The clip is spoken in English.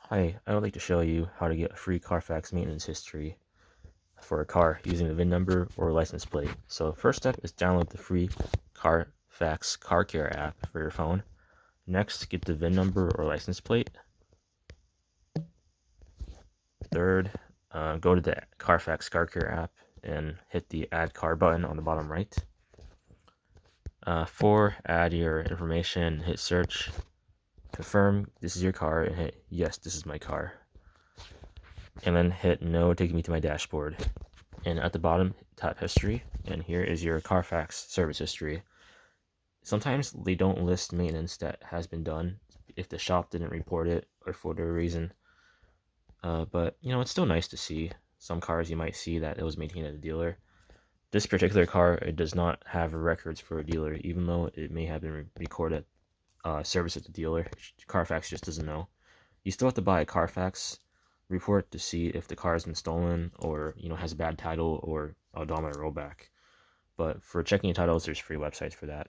Hi, I would like to show you how to get a free CarFax maintenance history for a car using the VIN number or license plate. So first step is download the free CarFax Car Care app for your phone. Next, get the VIN number or license plate. Third, go to the CarFax Car Care app and hit the Add Car button on the bottom right. 4, add your information, hit search, confirm this is your car, and hit yes, this is my car. And then hit no, taking me to my dashboard. And at the bottom, tap history, and here is your CarFax service history. Sometimes they don't list maintenance that has been done if the shop didn't report it or for whatever reason. But it's still nice to see. Some cars you might see that it was maintained at a dealer. This particular car, it does not have records for a dealer, even though it may have been recorded service at the dealer. CarFax just doesn't know. You still have to buy a CarFax report to see if the car has been stolen or has a bad title or odometer rollback. But for checking titles, there's free websites for that.